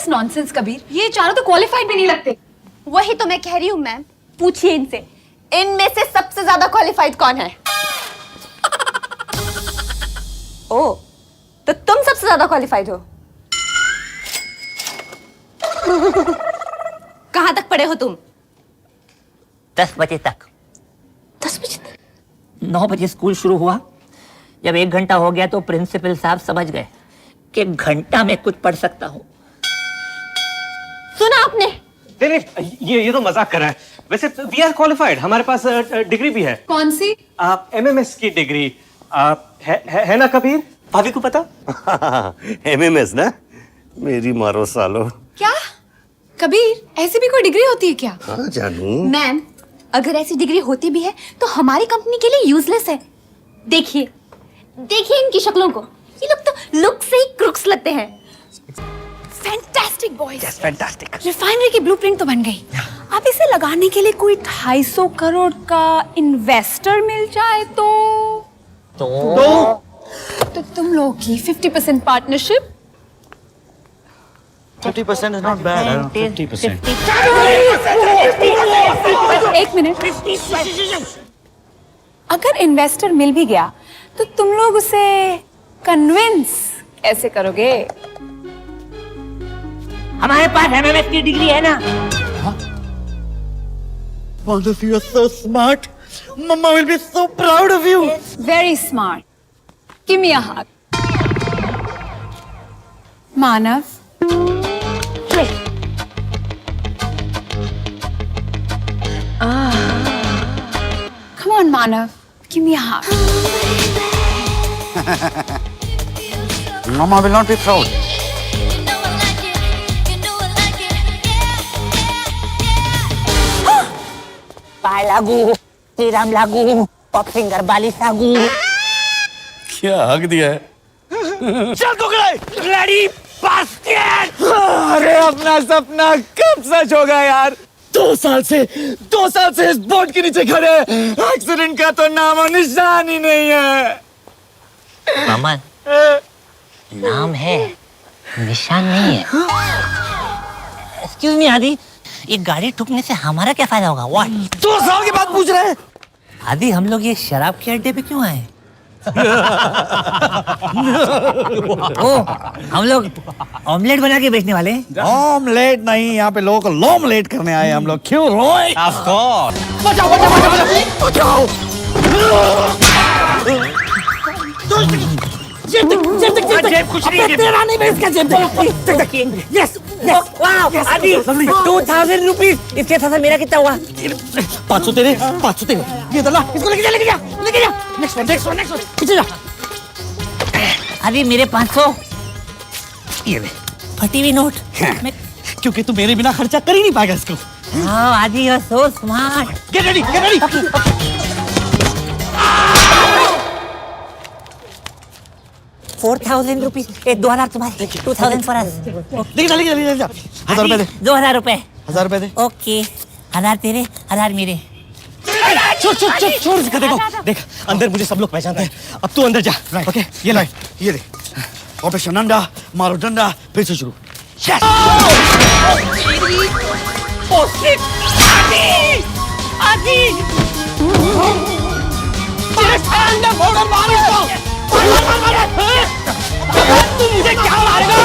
This nonsense Kabir? ये चारों तो क्वालिफाइड भी नहीं लगते। वही तो मैं कह रही हूँ मैम, पूछिए इनसे, इनमें से सबसे ज्यादा क्वालिफाइड कौन है? ओ, तो तुम सबसे ज्यादा क्वालिफाइड हो। कहां तक पढ़े हो तुम? 10 बजे तक। 10 बजे तक? 9 बजे स्कूल शुरू हुआ। जब 1 घंटा हो गया तो प्रिंसिपल साहब समझ गए कि घंटा में कुछ पढ़ सकता हूँ। सुना आपने? नहीं, ये तो मजाक कर रहा है। वैसे वी आर क्वालिफाइड, हमारे पास डिग्री भी है। कौन सी? MMS की डिग्री है ना कबीर? भाभी को पता? MMS ना, मेरी मारो सालो। क्या कबीर, ऐसी भी कोई डिग्री होती है क्या? हाँ जानू। मैम, अगर ऐसी डिग्री होती भी है तो हमारी कंपनी के लिए यूजलेस है। देखिए देखिए इनकी शक्लों को, ये लोग तो लुक से ही क्रुक्स लगते हैं। Fantastic boys. Yes, fantastic. Refinery की ब्लूप्रिंट तो बन गई। अब इसे लगाने के लिए कोई 250 करोड़ का इन्वेस्टर मिल जाए तो तुम लोगों की 50% पार्टनरशिप। 50% is not bad. 50%. एक मिनट, अगर इन्वेस्टर मिल भी गया तो तुम लोग उसे कन्विंस कैसे करोगे? हमारे पास MMS की डिग्री है ना। Both of you are so smart. Mama will be so proud of you. Very smart. Give me a hug. Manav, come on, Manav. Give me a hug. Mama will not be proud. पाय लागू, श्रीराम लागू, pop finger बाली सागू। क्या हक दिया है? चल Kukde, ready basket. अरे अपना सपना कब सच होगा यार? 2 साल से इस बोर्ड के नीचे खड़े, एक्सीडेंट का तो नामो निशान ही नहीं है। मामन, नाम है, निशान नहीं है। एक्सक्यूज मी आदि, ये गाड़ी ठुकने से हमारा क्या फायदा होगा? व्हाट? 2 साल के बाद पूछ रहे हैं? आदि, हम लोग ये शराब के अड्डे पे क्यों आए? ओ, हम लोग ऑमलेट बना के बेचने वाले हैं। ऑमलेट नहीं, यहाँ पे लोगों को लोमलेट करने आए हम लोग। क्यों रोए? Of course. बचाओ। जेब कुछ नहीं है। तेरा नहीं, मैं इसका जेब यस, वाओ, आदि, 2000 रुपीज। इसके साथ मेरा कितना हुआ? 500 तेरे। ये दला, इसको लेके जा। Next one. पीछे जा। आदि, मेरे 500। ये ले, फटी हुई नोट। क्योंकि तू मेरे बिना खर्चा कर ही नहीं पाएगा इसको। हाँ Adi, you are so smart. Get ready. 4000 rupees. 2000 तुम्हारे, 2000 फॉर अस। लेके जा। 1000 रुपए दे। 2000 रुपए। 1000 रुपए दे। ओके, 1000 तेरे, 1000 मेरे। छोड़ इसका। देख अंदर मुझे सब लोग पहचानते हैं। अब तू अंदर जा। ओके, ये ले ऑपरेशन अंडा, मारो डंडा, फिर से शुरू। मुझे क्या मारेगा?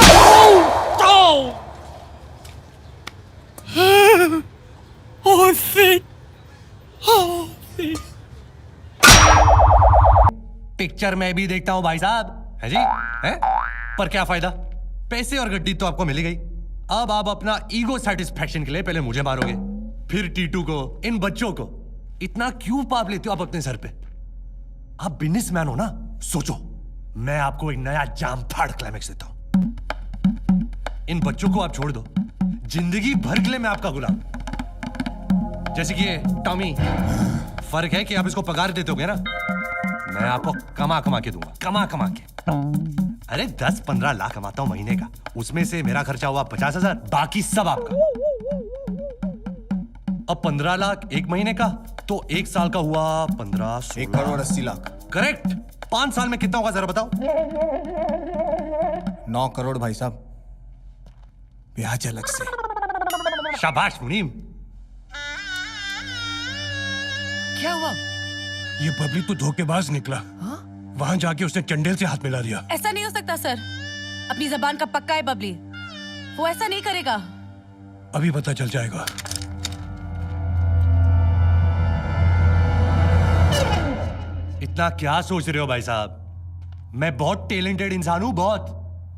पिक्चर मैं भी देखता हूँ भाई साहब, है जी, है? पर क्या फायदा? पैसे और गड्डी तो आपको मिल ही गई। अब आप अपना ईगो सेटिस्फैक्शन के लिए पहले मुझे मारोगे, फिर टीटू को, इन बच्चों को। इतना क्यों पाप लेते हो आप अपने सर पे? आप बिजनेसमैन हो ना, सोचो। मैं आपको एक नया जाम फाड़ क्लाइमेक्स देता हूं। इन बच्चों को आप छोड़ दो, जिंदगी भर के लिए मैं आपका गुलाम। जैसे कि ये टॉमी, फर्क है कि आप इसको पगार देते होगे ना, मैं आपको कमा के दूंगा, कमा के। अरे 10-15 लाख कमाता हूं महीने का, उसमें से मेरा खर्चा हुआ 50,000, बाकी सब आपका। अब 15 लाख 1 महीने का, तो 1 साल का हुआ 15, 1 करोड़ 80 लाख। करेक्ट। 5 साल में कितना होगा जरा बताओ? 9 करोड़ भाई साहब। ब्याज अलग से। शाबाश मुनीम। क्या हुआ? ये बबली तो धोखेबाज निकला। वहां जाके उसने चंडेल से हाथ मिला दिया। ऐसा नहीं हो सकता सर, अपनी जबान का पक्का है बबली, वो ऐसा नहीं करेगा। अभी पता चल जाएगा। इतना क्या सोच रहे हो भाई साहब? मैं बहुत टैलेंटेड इंसान हूं, बहुत।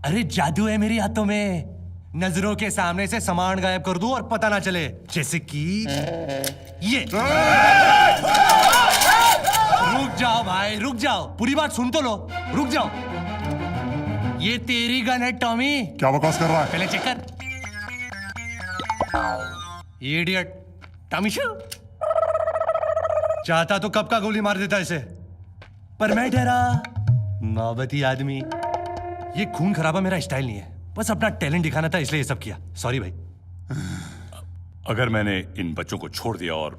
अरे जादू है मेरी हाथों में, नजरों के सामने से सामान गायब कर दूं और पता ना चले। जैसे कि ये। रुक जाओ भाई, रुक जाओ, पूरी बात सुन तो लो, रुक जाओ। ये तेरी गन है टॉमी। क्या बकवास कर रहा है? पहले चेक कर। इडियट टॉमी शू। चाहता तो कब का गोली मार देता इसे, पर मैं डरा। नौबती आदमी। ये खून खराबा मेरा स्टाइल नहीं है, बस अपना टैलेंट दिखाना था इसलिए ये सब किया। सॉरी भाई। अगर मैंने इन बच्चों को छोड़ दिया और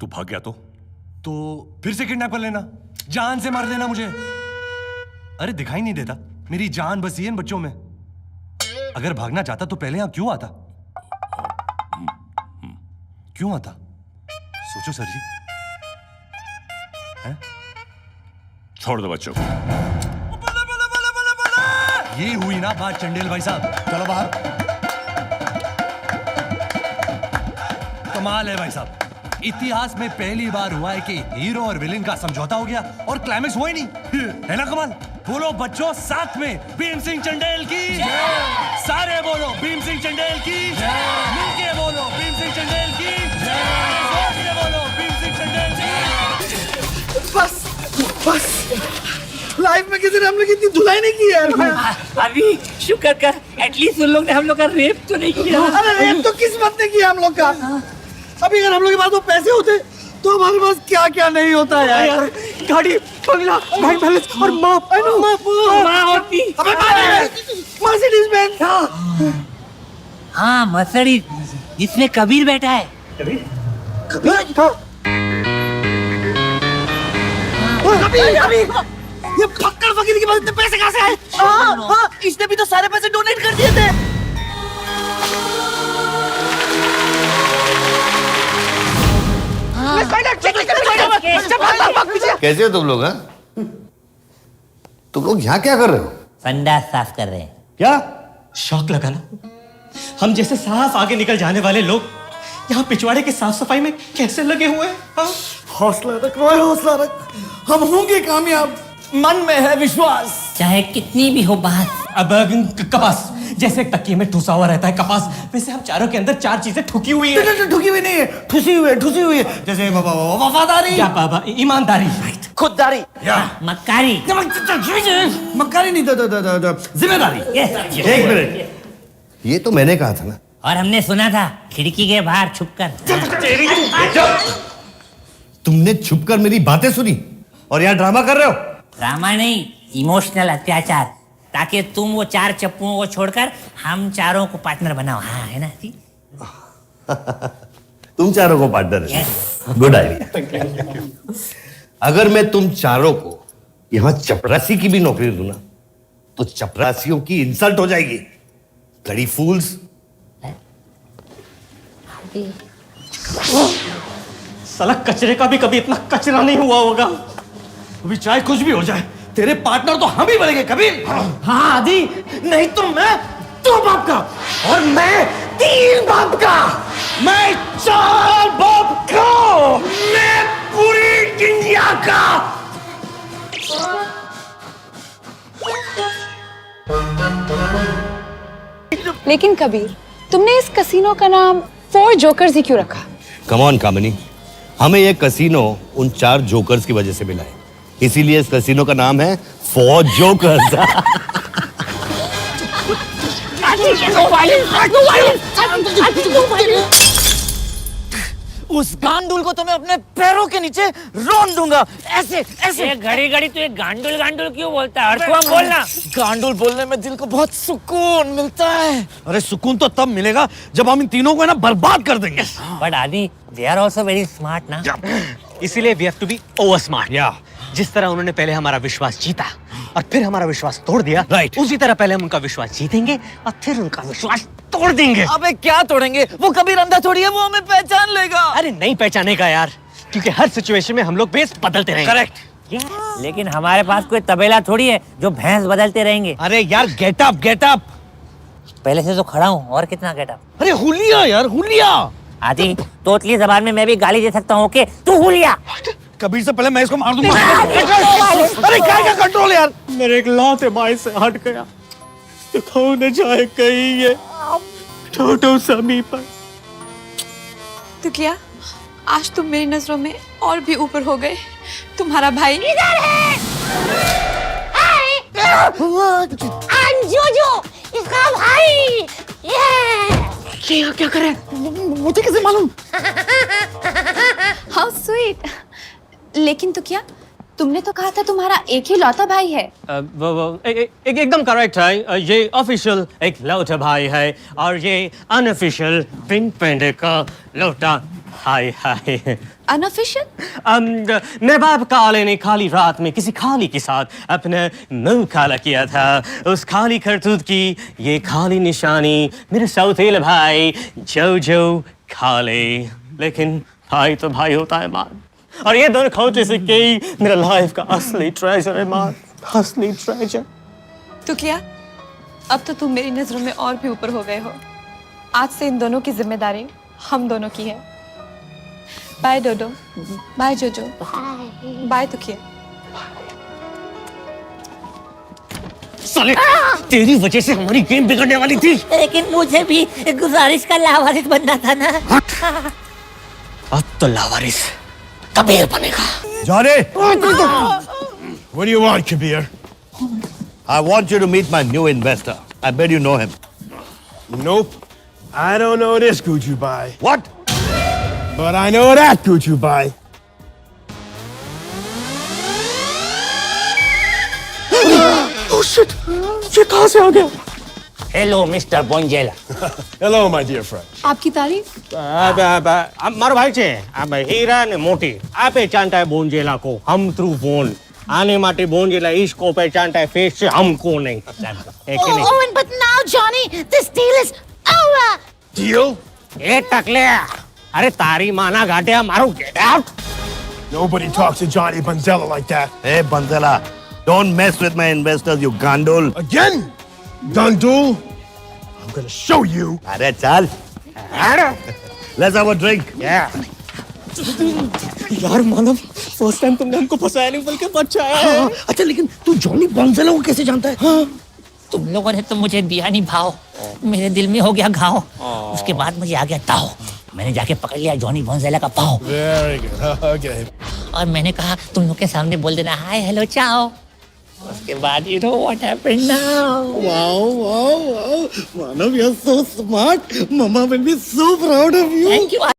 तू भाग गया तो फिर से किडनैप कर लेना, जान से मार देना मुझे। अरे दिखाई नहीं देता, मेरी जान बसी है इन बच्चों में। अगर भागना चाहता तो पहले यहां क्यों आता? क्यों आता? सोचो सर जी। है? छोड़ दो बच्चों को। ये हुई ना बात चंडेल भाई साहब। चलो बाहर। कमाल है भाई साहब, इतिहास में पहली बार हुआ है कि हीरो और विलेन का समझौता हो गया और क्लाइमेक्स हुआ ही नहीं। है ना कमाल? बोलो बच्चों साथ में, भीम सिंह चंडेल की। सारे बोलो भीम सिंह चंडेल की। मिलके बोलो भीम सिंह चंडेल की। जोर से बोलो भीम सिंह चंडेल की। बस लाइफ में किसी ने हम लोग इतनी धुलाई नहीं की यार। अभी शुक्र कर, एटलीस्ट उन लोग ने हम लोग का रेप तो नहीं किया। अरे रेप तो किस्मत ने किया हम लोग का। अभी अगर हम लोग के पास वो पैसे होते तो हमारे पास क्या क्या नहीं होता यार। गाड़ी, बंगला, बैंक बैलेंस और माँ होती। Mercedes Benz. हाँ मर्सिडीज, जिसमें कबीर बैठा है। कबीर ये फक्कड़ फकीर के पास इतने पैसे कहाँ से आए? हाँ, इसने भी तो सारे पैसे डोनेट कर दिए थे। कैसे हो तुम लोग? हाँ, तुम लोग यहाँ क्या कर रहे हो? संडास साफ कर रहे हैं। क्या? शौक लगा ना? हम जैसे साफ आगे निकल जाने वाले लोग यहाँ पिछवाड़े की साफ सफाई में कैसे लगे हुए हैं? हाँ? हौसला रख रोय, हौसला रख। हम होंगे कामयाब, मन में है विश्वास। चाहे कितनी भी हो बात। अब कपास जैसे एक तकिए में ठुसा हुआ रहता है कपास, वैसे हम चारों के अंदर चार चीजें ठुकी हुई है। ठुकी हुई नहीं है, ठुसी हुई है। जैसे वफादारी, क्या बाबा, ईमानदारी, खुददारी, मक्कारी। मक्कारी नहीं, जिम्मेदारी। एक मिनट, ये तो मैंने कहा था ना। और हमने सुना था खिड़की के बाहर छुपकर। तुमने छुपकर मेरी बातें सुनी और यहाँ ड्रामा कर रहे हो? ड्रामा नहीं, इमोशनल अत्याचार, ताकि तुम वो चार चप्पुओं को छोड़कर हम चारों को पार्टनर बनाओ। हाँ है ना जी? तुम चारों को पार्टनर है? Good idea. अगर मैं तुम चारों को यहाँ चपरासी की भी नौकरी दूं ना, तो चपरासियों की इंसल्ट हो जाएगी। ब्लडी फूल्स। साला कचरे का भी कभी इतना कचरा नहीं हुआ होगा। अभी चाहे कुछ भी हो जाए, तेरे पार्टनर तो हम ही बनेंगे कबीर। हाँ आदि, नहीं तो मैं 2 बाप का और मैं 3 बाप का, मैं 4 बाप का, मैं पूरी इंडिया का। लेकिन कबीर, तुमने इस कसीनो का नाम 4 जोकर्स ही क्यों रखा? कम ऑन कामिनी, हमें यह कसीनो उन 4 जोकर्स की वजह से मिला है, इसीलिए इस कसीनो का नाम है 4 जोकर्स। उस गांडुल को तो मैं अपने पैरों के नीचे रोन दूंगा, ऐसे ऐसे। घड़ी घड़ी तू एक गांडुल गांडुल क्यों बोलता है? अर्थवम बोलना। गांडुल बोलने में दिल को बहुत सुकून मिलता है। अरे सुकून तो तब मिलेगा जब हम इन तीनों को ना बर्बाद कर देंगे। But Adi, they are also very smart ना। इसीलिए we have to be over smart. जिस तरह उन्होंने पहले हमारा विश्वास जीता और फिर हमारा विश्वास तोड़ दिया, राइट, उसी तरह पहले हम उनका विश्वास जीतेंगे और फिर उनका विश्वास तोड़ देंगे। अबे क्या तोड़ेंगे? वो कबीर अंधा थोड़ी है, वो हमें पहचान लेगा। अरे नहीं पहचानेगा यार, क्योंकि हर सिचुएशन में हम लोग बेस बदलते रहेंगे। करेक्ट। लेकिन हमारे पास कोई तबेला थोड़ी है जो भैंस बदलते रहेंगे। अरे यार गेट अप गेट अप। पहले से तो खड़ा हूँ, और कितना गेटअप। अरे हुलिया यार हुलिया। आदि तोतली जबान में मैं भी गाली दे सकता हूँ। ओके तू हुलिया। कबीर से पहले मैं इसको मार दूंगा। अरे क्या क्या कंट्रोल यार। मेरे एक लौते भाई से हट गया तो खो न जाए कहीं ये छोटो समी पर। तो क्या आज तुम मेरी नजरों में और भी ऊपर हो गए। तुम्हारा भाई इधर है। जोजो इसका भाई। ये क्या करे? मुझे कैसे मालूम? How sweet. लेकिन तो क्या, तुमने तो कहा था तुम्हारा एक ही लौता भाई है। एकदम करेक्ट है। ये ऑफिशियल एक लौटा भाई है और ये अनऑफिशियल पिंक पेंडे का लौटा भाई है। अनऑफिशियल? मैं बाप काले ने खाली रात में किसी खाली के साथ अपने मुंह काला किया था। उस खाली करतूत की ये खाली निशानी मेरे सौतेले भाई जो खाले। लेकिन भाई तो भाई होता है मान, और ये दोनों खोटे सिक्के ही मेरा लाइफ का असली ट्रेजर है मान, असली ट्रेजर। तो क्या अब तो तुम मेरी नजरों में और भी ऊपर हो गए हो। आज से इन दोनों की जिम्मेदारी हम दोनों की है। बाय डोडो, बाय जोजो, बाय तो किया। साले तेरी वजह से हमारी गेम बिगड़ने वाली थी। लेकिन मुझे भी गुजारिश का लावारिस बनना था ना। अब तो लावारिस कबीर बनेगा। Johnny! What do you want, Kabir? I want you to meet my new investor. I bet you know him. Nope. I don't know this Gucci Bai. What? But I know that Gucci Bai. Oh shit! ये कहाँ से आ गया? Hello mister बोंजेला। Hello, my dear friend. आपकी तारीफ। मारो भाई छे अब हीरा ने मोटी आप पहचानता है बोंजेला को हम थ्रू फोन आने माटे बोंजेला इसको पहचानता है फेस से हमको नहीं पहचानता है कि नहीं? Owen, but now Johnny, this deal is over. Deal? ए टकले अरे तारी माना घाटिया मारो get out. Nobody talks to Johnny Banzella like that. Hey, Banzela, don't mess with my investors, you gandul. Again? Gandul? I'm gonna show you. अरे चल, let's have a drink. यार मानव first time तुमने हमको फंसाया नहीं बल्कि बचाया है। अच्छा लेकिन तू जॉनी बंजेला को कैसे जानता है? तुम लोगों ने तो मुझे दिया नहीं भाव, मेरे दिल में हो गया घाव। उसके बाद मुझे आ गया ताव, मैंने जाके पकड़ लिया जॉनी बोंजेला का पाव। Very good. Okay. और मैंने कहा तुम लोग के सामने बोल देना हाय हेलो चाओ। उसके बाद you know what happened now? Wow. Manav, you're so smart. Mama will be so proud of you. Thank you.